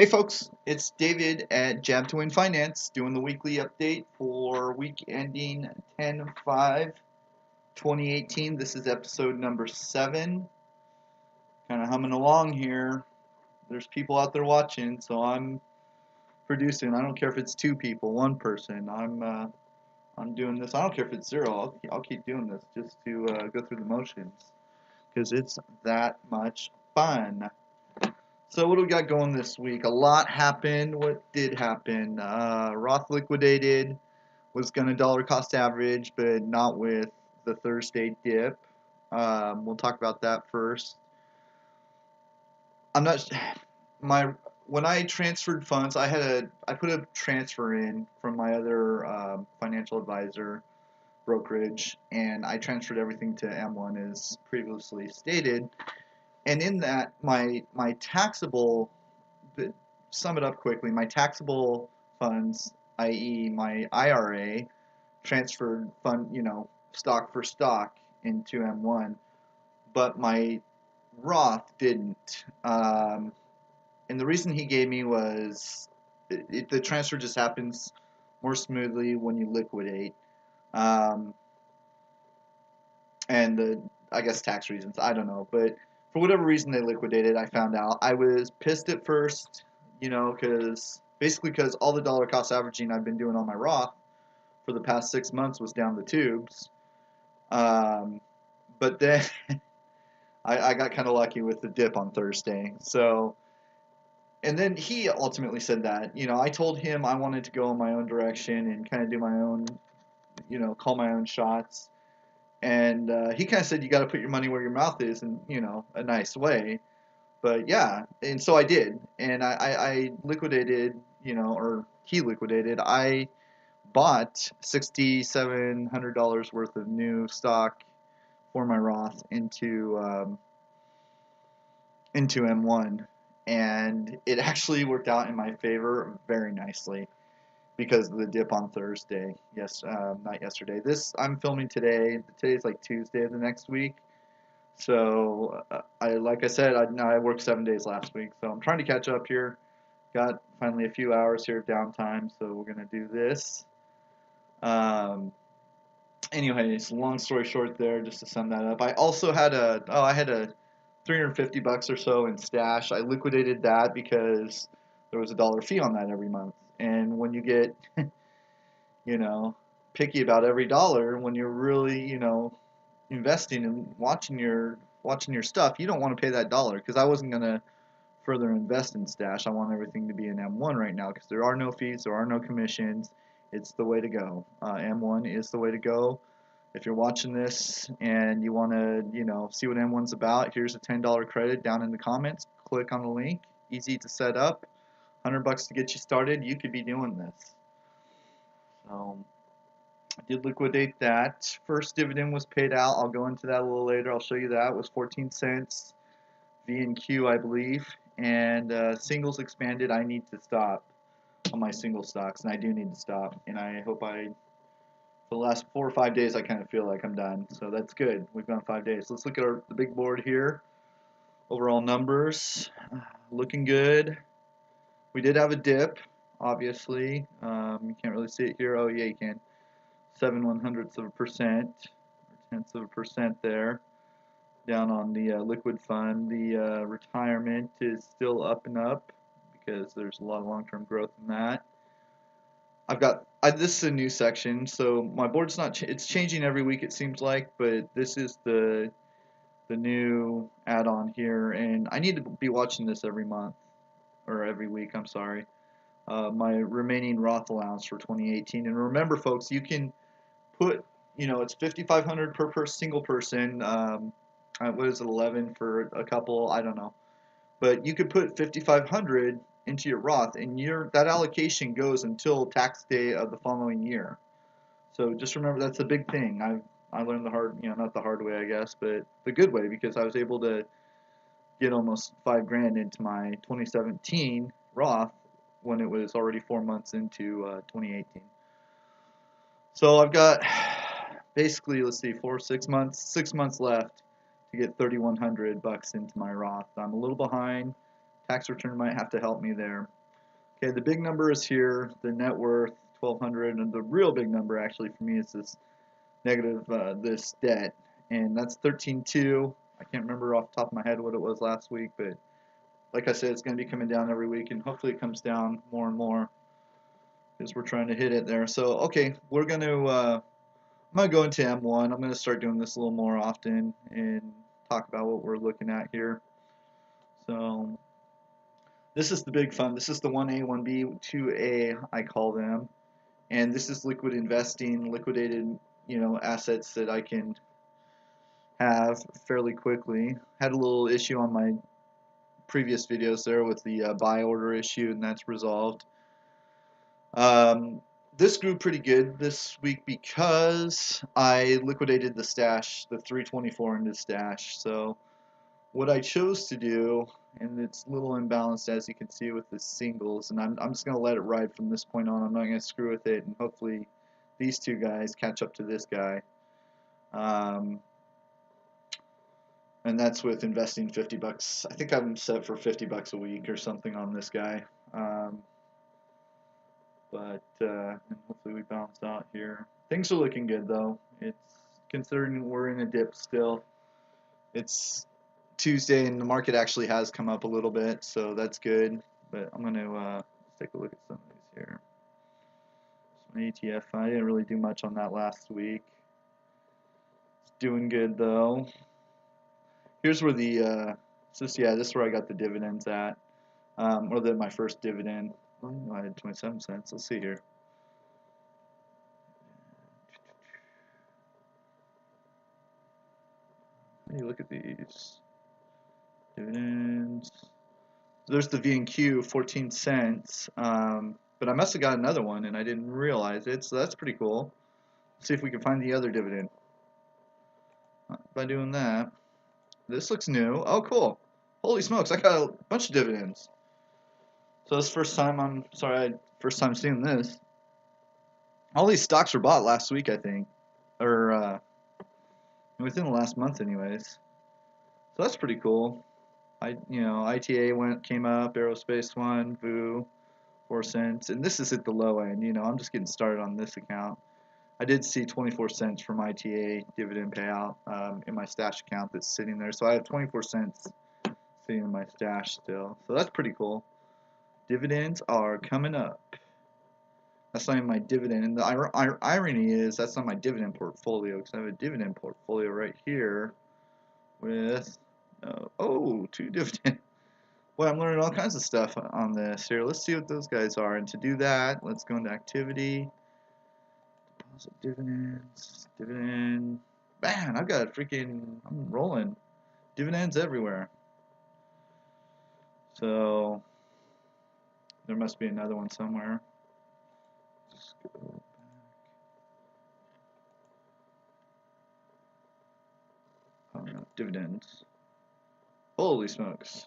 Hey folks, it's David at Jab to Win Finance doing the weekly update for week ending 10/5/2018. This is episode number 7. Kind of humming along here. There's people out there watching, so I'm producing. I don't care if it's 2 people, 1 person. I'm doing this. I don't care if it's 0. I'll keep doing this just to go through the motions because it's that much fun. So what do we got going this week? A lot happened. What did happen? Roth liquidated, was going to dollar cost average, but not with the Thursday dip. We'll talk about that first. I'm not my when I transferred funds, I put a transfer in from my other financial advisor brokerage, and I transferred everything to M1 as previously stated. And in that, my taxable, sum it up quickly, my taxable funds, i.e. my IRA, transferred stock for stock into M1, but my Roth didn't. And the reason he gave me was the transfer just happens more smoothly when you liquidate. And I guess tax reasons, I don't know, but for whatever reason they liquidated, I found out. I was pissed at first, because all the dollar cost averaging I've been doing on my Roth for the past 6 months was down the tubes. But then I got kind of lucky with the dip on Thursday. So, and then he ultimately said that, I told him I wanted to go in my own direction and kind of do my own, call my own shots. And he kind of said, you got to put your money where your mouth is in, a nice way. But yeah, and so I did. And I liquidated, or he liquidated. I bought $6,700 worth of new stock for my Roth into M1. And it actually worked out in my favor very nicely because of the dip on Thursday. Yes, not yesterday. I'm filming today. Today's like Tuesday of the next week. So like I said, I worked 7 days last week, so I'm trying to catch up here. Got finally a few hours here of downtime, so we're gonna do this. Anyways, long story short, there, just to sum that up, I also had I had a $350 or so in stash. I liquidated that because there was a $1 fee on that every month. And when you get, picky about every dollar, when you're really, investing and watching your stuff, you don't want to pay that $1 because I wasn't gonna further invest in stash. I want everything to be in M1 right now because there are no fees, there are no commissions. It's the way to go. M1 is the way to go. If you're watching this and you want to, see what M1's about, here's a $10 credit down in the comments. Click on the link. Easy to set up. $100 to get you started. You could be doing this. So I did liquidate that. First dividend was paid out. I'll go into that a little later. I'll show you that. It was 14 cents. V and Q, I believe. And singles expanded. I need to stop on my single stocks, and I do need to stop. And I hope for the last 4 or 5 days, I kind of feel like I'm done. So that's good. We've gone 5 days. Let's look at the big board here. Overall numbers, looking good. We did have a dip, obviously. You can't really see it here. Oh, yeah, you can. 0.07%, or tenths of a percent there. Down on the liquid fund. The retirement is still up and up because there's a lot of long-term growth in that. This is a new section, so my board's it's changing every week it seems like, but this is the new add-on here, and I need to be watching this every month, or every week, I'm sorry. My remaining Roth allowance for 2018, and remember folks, you can put, it's $5,500 per single person, what is it, 11 for a couple, I don't know, but you could put $5,500 into your Roth, and that allocation goes until tax day of the following year. So just remember, that's a big thing. I learned the hard, not the hard way, I guess, but the good way, because I was able to get almost $5,000 into my 2017 Roth when it was already 4 months into 2018. So I've got basically, let's see, 6 months left to get $3,100 into my Roth. I'm a little behind. tax return might have to help me there. Okay, the big number is here, the net worth 1,200, and the real big number actually for me is this negative this debt, and that's 13.2. I can't remember off the top of my head what it was last week, but like I said, it's going to be coming down every week, and hopefully it comes down more and more because we're trying to hit it there. So okay, we're going to I'm going to go into M1. I'm going to start doing this a little more often and talk about what we're looking at here. So this is the big fund. This is the 1A, 1B, 2A, I call them. And this is liquid investing, liquidated, assets that I can have fairly quickly. Had a little issue on my previous videos there with the buy order issue, and that's resolved. This grew pretty good this week because I liquidated the stash, the 324 into stash. So what I chose to do, and it's a little imbalanced as you can see with the singles, and I'm just going to let it ride from this point on. I'm not going to screw with it, and hopefully these two guys catch up to this guy. And that's with investing 50 bucks. I think I'm set for 50 bucks a week or something on this guy. But hopefully we balance out here. Things are looking good though. It's considering we're in a dip still. It's Tuesday and the market actually has come up a little bit, so that's good. But I'm going to take a look at some of these here. Some ETF, I didn't really do much on that last week. It's doing good though. Here's where the this is where I got the dividends at, or my first dividend. Oh, I had 27 cents. Let's see here. How do you look at these dividends? There's the V&Q, 14 cents. But I must have got another one and I didn't realize it, so that's pretty cool. Let's see if we can find the other dividend. By doing that. This looks new. Oh, cool. Holy smokes, I got a bunch of dividends. So this first time first time seeing this. All these stocks were bought last week, I think. Or within the last month anyways. So that's pretty cool. ITA came up, Aerospace 1, VOO, 4 cents. And this is at the low end, I'm just getting started on this account. I did see 24 cents from ITA dividend payout in my stash account that's sitting there. So I have 24 cents sitting in my stash still. So that's pretty cool. Dividends are coming up. That's not even my dividend. And the irony is that's not my dividend portfolio because I have a dividend portfolio right here with, 2 dividends. Boy, I'm learning all kinds of stuff on this here. Let's see what those guys are. And to do that, let's go into activity. Dividends, dividend. Man, I've got I'm rolling dividends everywhere. So there must be another one somewhere. Just go back. Oh no, dividends. Holy smokes.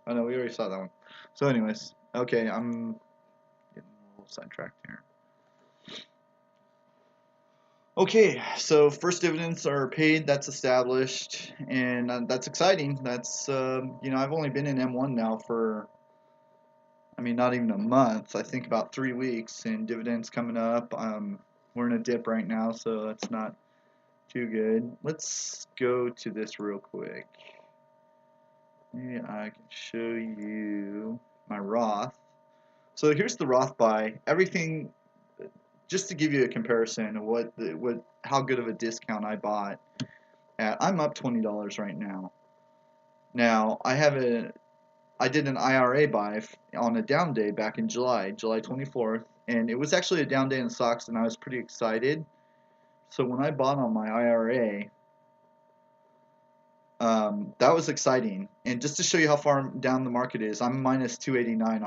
Oh no, we already saw that one. So anyways, okay, I'm getting a little sidetracked here. Okay, so first dividends are paid, that's established, and that's exciting. That's, I've only been in M1 now for, not even a month. I think about 3 weeks, and dividends coming up. We're in a dip right now, so that's not too good. Let's go to this real quick. Maybe I can show you my Roth. So here's the Roth buy. Everything. Just to give you a comparison of how good of a discount I bought at, I'm up $20 right now. Now I did an IRA buy on a down day back in July 24th, and it was actually a down day in stocks, and I was pretty excited. So when I bought on my IRA, that was exciting. And just to show you how far down the market is, I'm minus 289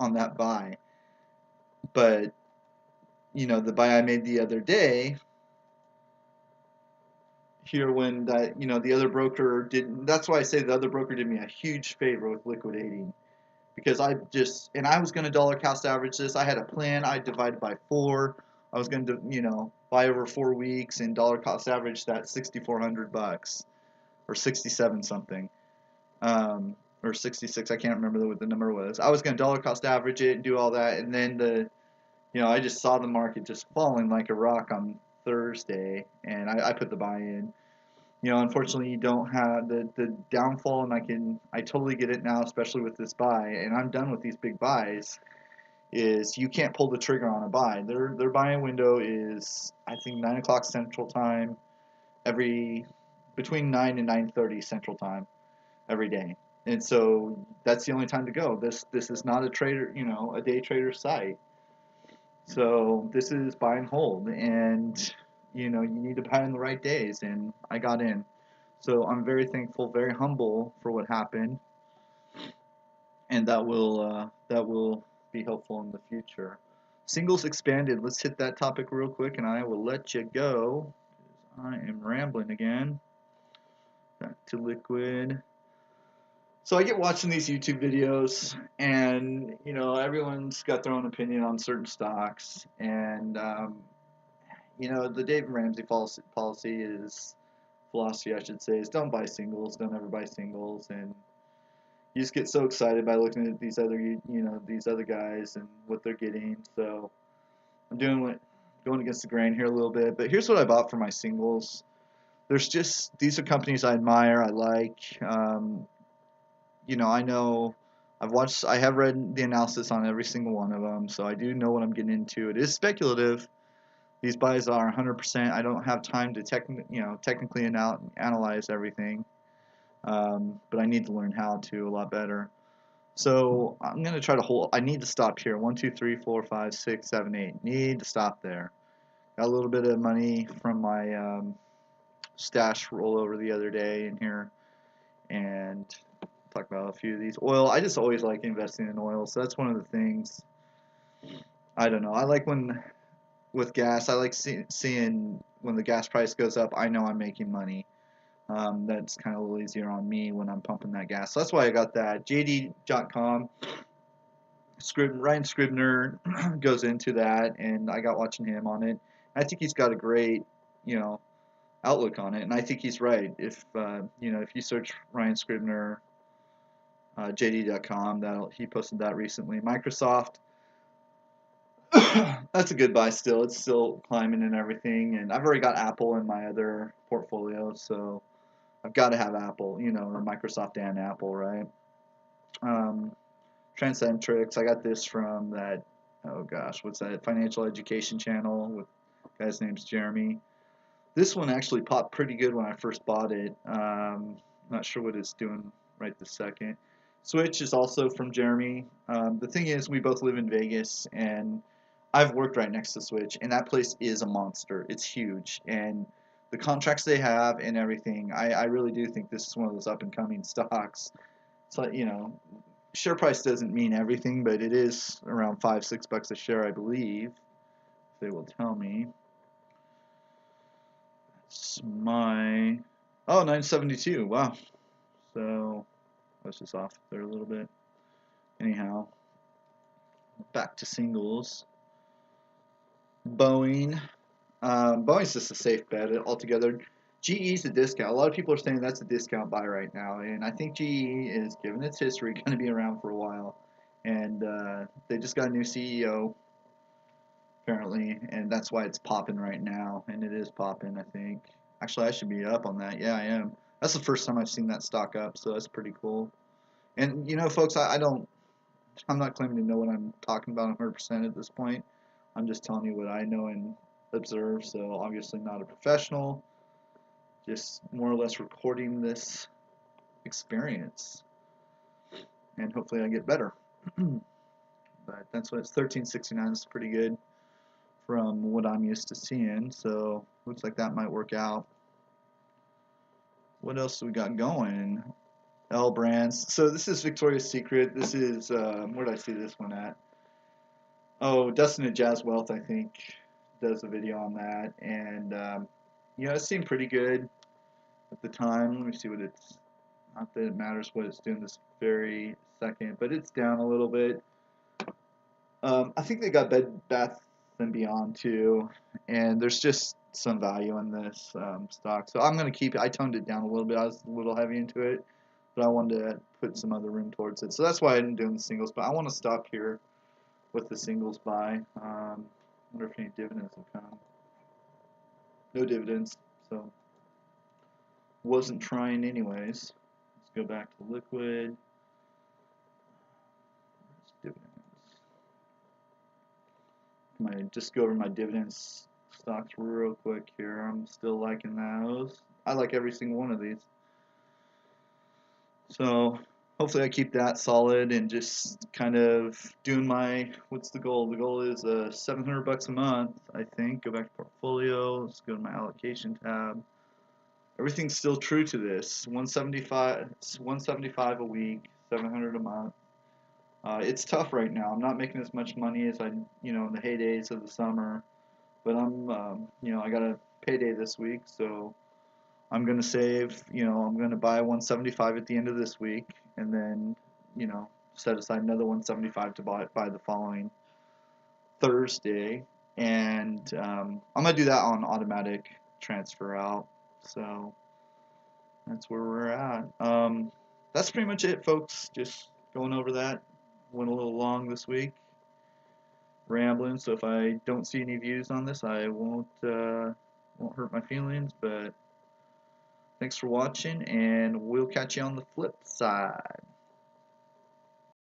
on that buy. But the buy I made the other day here when the other broker did, that's why I say the other broker did me a huge favor with liquidating, because I was going to dollar cost average this. I had a plan. I divided by 4. I was going to, buy over 4 weeks and dollar cost average that $6,400 or 67 something, or or 66. I can't remember what the number was. I was going to dollar cost average it and do all that, and then I just saw the market just falling like a rock on Thursday, and I put the buy in. Unfortunately, you don't have the downfall, and I totally get it now, especially with this buy, and I'm done with these big buys. Is you can't pull the trigger on a buy. Their buying window is, I think, 9 o'clock Central Time between 9 and 9:30 Central Time every day, and so that's the only time to go. This is not a trader, a day trader site. So this is buy and hold, and you need to buy in the right days, and I got in. So I'm very thankful, very humble for what happened, and that will be helpful in the future. Singles expanded. Let's hit that topic real quick, and I will let you go. I am rambling again. Back to liquid. So I get watching these YouTube videos, and everyone's got their own opinion on certain stocks, and the David Ramsey philosophy I should say, is don't buy singles, don't ever buy singles, and you just get so excited by looking at these other guys and what they're getting. So I'm going against the grain here a little bit, but here's what I bought for my singles. These are companies I admire, I like. I know I have read the analysis on every single one of them, so I do know what I'm getting into. It is speculative. These buys are 100%. I don't have time to technically analyze everything, but I need to learn how to a lot better. So I'm going to try to hold. I need to stop here. 1, 2, 3, 4, 5, 6, 7, 8. Need to stop there. Got a little bit of money from my stash rollover the other day in here, and talk about a few of these. Oil, I just always like investing in oil, so that's one of the things. I don't know. I like with gas, I like seeing when the gas price goes up, I know I'm making money. That's kind of a little easier on me when I'm pumping that gas. So that's why I got that. JD.com, Ryan Scribner goes into that, and I got watching him on it. I think he's got a great, outlook on it, and I think he's right. If you search Ryan Scribner, JD.com, he posted that recently. Microsoft, that's a good buy still. It's still climbing and everything, and I've already got Apple in my other portfolio, so I've got to have Apple, or Microsoft and Apple, right? Transcentrics, I got this from that, oh gosh, what's that, financial education channel with guy's name's Jeremy. This one actually popped pretty good when I first bought it. Not sure what it's doing right this second. Switch is also from Jeremy. The thing is, we both live in Vegas, and I've worked right next to Switch, and that place is a monster. It's huge, and the contracts they have and everything, I really do think this is one of those up-and-coming stocks. It's like, share price doesn't mean everything, but it is around $5-6 a share, I believe. They will tell me. It's my 972. Wow. So I was just off there a little bit. Anyhow, back to singles. Boeing. Boeing's just a safe bet altogether. GE's a discount. A lot of people are saying that's a discount buy right now, and I think GE is, given its history, going to be around for a while. And they just got a new CEO, apparently, and that's why it's popping right now. And it is popping, I think. Actually, I should be up on that. Yeah, I am. That's the first time I've seen that stock up, so that's pretty cool. And folks, I'm not claiming to know what I'm talking about 100% at this point. I'm just telling you what I know and observe. So obviously not a professional, just more or less recording this experience, and hopefully I get better. But that's what it's 1369 is pretty good from what I'm used to seeing. So looks like that might work out. What else do we got going? L Brands. So this is Victoria's Secret. This is where did I see this one at? Oh, Dustin at Jazz Wealth, I think, does a video on that, and it seemed pretty good at the time. Let me see what it's. Not that it matters what it's doing this very second, but it's down a little bit. I think they got Bed Bath and Beyond too, and there's just some value in this stock, so I'm going to keep it. I toned it down a little bit. I was a little heavy into it, but I wanted to put some other room towards it. So that's why I didn't do the singles. But I want to stop here with the singles buy. Wonder if any dividends have come. No dividends, so wasn't trying anyways. Let's go back to liquid. Dividends. Just go over my dividends stocks real quick here. I'm still liking those. I like every single one of these. So hopefully I keep that solid and just kind of doing my, what's the goal? The goal is $700 a month, I think. Go back to portfolio. Let's go to my allocation tab. Everything's still true to this. 175 a week, 700 a month. It's tough right now. I'm not making as much money as I, in the heydays of the summer, but I'm, I got a payday this week, so I'm gonna save. I'm gonna buy 175 at the end of this week, and then, set aside another 175 to buy the following Thursday, and I'm gonna do that on automatic transfer out. So that's where we're at. That's pretty much it, folks. Just going over that. Went a little long this week, rambling. So if I don't see any views on this, I won't hurt my feelings. But thanks for watching, and we'll catch you on the flip side.